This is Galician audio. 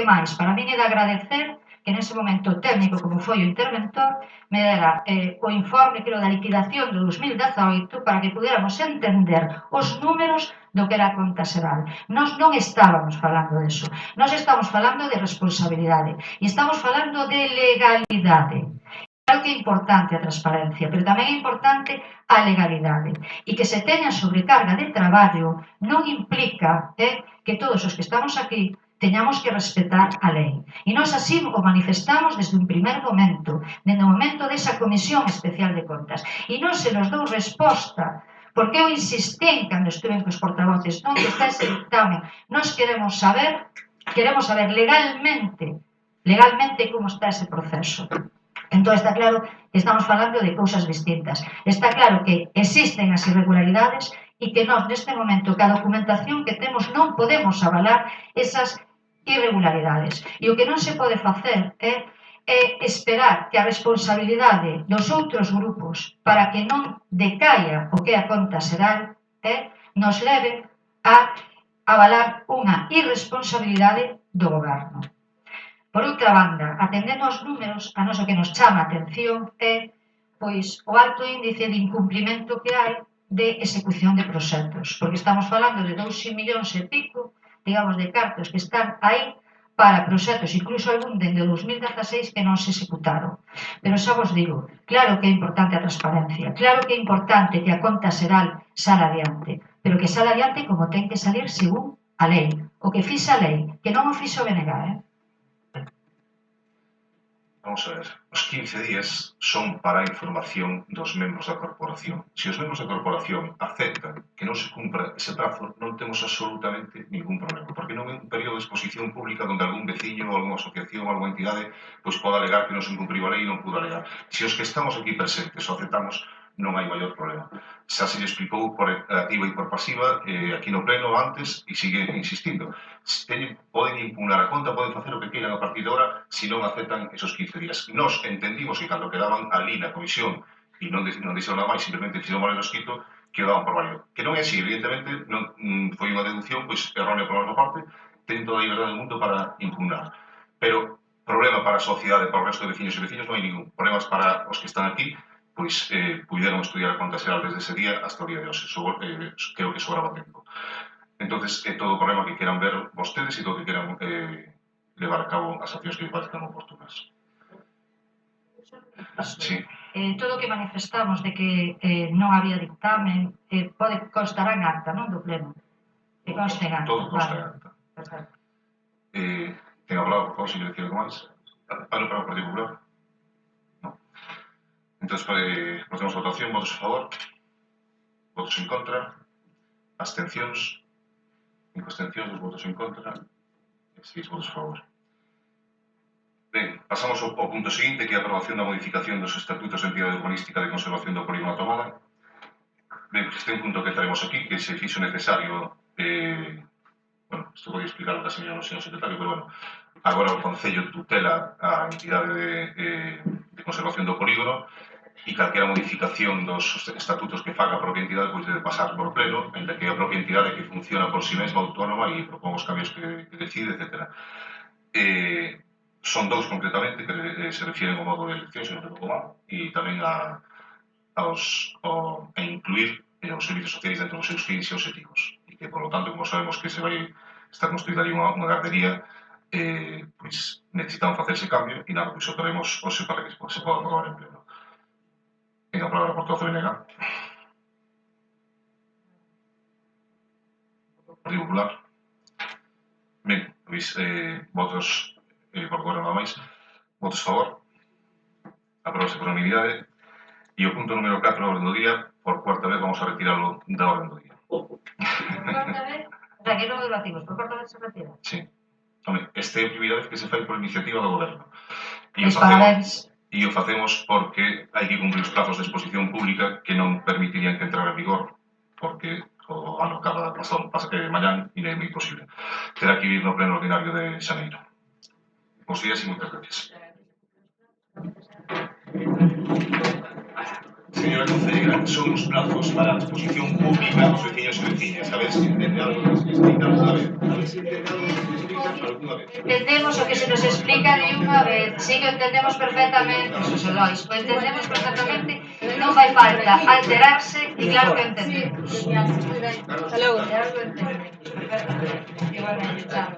máis, para min é de agradecer que nese momento o técnico, como foi o interventor, me dera o informe, creo, da liquidación do 2018 para que pudiéramos entender os números do que era a conta xeral. Nós non estábamos falando disso. Nós estamos falando de responsabilidade e estamos falando de legalidade. Claro que é importante a transparencia, pero tamén é importante a legalidade. E que se teña sobrecarga de traballo non implica que todos os que estamos aquí teñamos que respetar a lei. E nós así o manifestamos desde un primer momento, desde o momento desa Comisión Especial de Contas. E non se nos dou resposta, porque eu insistí cando estuve cos portavoces, non que está ese dictamen. Nós queremos saber legalmente como está ese proceso. Entón está claro que estamos falando de cousas distintas. Está claro que existen as irregularidades e que nós neste momento, ca documentación que temos, non podemos avalar esas irregularidades. E o que non se pode facer é esperar que a responsabilidade dos outros grupos para que non decaia o que é a conta xeral nos leve a avalar unha irresponsabilidade do goberno. Por outra banda, atendendo aos números, a nós o que nos chama a atención é pois o alto índice de incumprimento que hai de execución de proxectos, porque estamos falando de 2 millóns e pico, digamos, de cartos que están aí para proxectos, incluso algún dende o 2016 que non se executaron. Pero xa vos digo, claro que é importante a transparencia, claro que é importante que a conta xeral sala adiante, pero que sala adiante como ten que salir según a lei, o que fixa a lei, que non o fixo BNG, Vamos a ver, os 15 días son para a información dos membros da corporación. Se os membros da corporación aceptan que non se cumpra ese prazo, non temos absolutamente ningún problema, porque non é un período de exposición pública onde algún veciño ou algunha asociación ou algunha entidade pois poda alegar que non se incumpriu a lei e non pudo alegar. Se os que estamos aquí presentes o aceptamos, non hai maior problema. Xa se lle explicou por activa e por pasiva aquí no pleno antes e sigue insistindo. Poden impugnar a conta, poden facer o que queiran a partir de ahora se non aceptan esos 15 días. Nos entendimos que cando quedaban ali na comisión e non dixeron nada máis, simplemente fixeron mal escrito, que o daban por válido. Que non é así, evidentemente, non foi unha deducción pois errónea por nosa parte, ten toda a liberdade do mundo para impugnar. Pero problema para a sociedade, para o resto de veciños e veciños non hai ningún. Problemas para os que están aquí, pois puderon estudiar a conta xeral desde ese día hasta o día de hoxe. Creo que sobraba tempo. Entonces, é todo o problema que queran ver vostedes e todo o que queran levar a cabo as accións que lhe parezcan oportunas. Sí. Todo o que manifestamos de que non había dictamen pode constar en acta, non do pleno? Que conste en acta. Todo consta en acta. Ten hablado, por favor, se lle decir algo máis. Para o Partido Popular? Non. Entón, procedemos a votación. Votos a favor? Votos en contra? Abstencións? 5 abstencións, 2 votos en contra e 6 votos a favor. Ben, pasamos ao punto seguinte, que é a aprobación da modificación dos estatutos de entidade urbanística de conservación do polígono Tomada. Ben, este é un punto que traemos aquí, que se fixo necesario, isto vou explicar o que a señora secretario, pero agora o Concello tutela a entidade de conservación do polígono e calquera modificación dos estatutos que faga a propia entidade pois debe pasar por pleno, ainda que a propia entidade que funciona por si mesma autónoma e propón os cambios que decide, etc. Son dous concretamente que se refieren ao modo de elección, se non recordo mal, e tamén a incluir os servicios sociais dentro dos seus fins e objetivos. E que, por lo tanto, como sabemos que se vai estar construída ali unha gardería, pois necesitamos facer ese cambio e nada, pois o traemos hoxe para que se poda aprobar en pleno. Ten a palabra por todo o BNG. Partido Popular. Ben, pois votos por agora nada máis. Votos a favor. Aprobase por unanimidade. E o punto número 4 da orden do día, por cuarta vez vamos a retirarlo da orden do día. Por cuarta vez? O sea, que non debatimos, por cuarta vez se retira? Sí. Home, esta é a primeira vez que se fai por iniciativa do goberno. Parabéns. E o facemos porque hai que cumprir os plazos de exposición pública que non permitirían que entrara en vigor, porque o ano acaba mañán e é moi posible. Terá que ir no pleno ordinario de xaneiro. Bos días e moitas gracias. Sí. señora concelleira, son os plazos para a exposición pública dos veciños e veciñas. A ver se entende algo que se explica alguna vez. A ver se entende algo que se explica alguna vez. Entendemos o que se nos explica de unha vez. Sí que o entendemos perfectamente, Xosé Lois. O entendemos perfectamente. Non fai falta alterarse e claro que o entendemos. Hasta luego. Claro que o entendemos perfectamente. Igualmente, chao.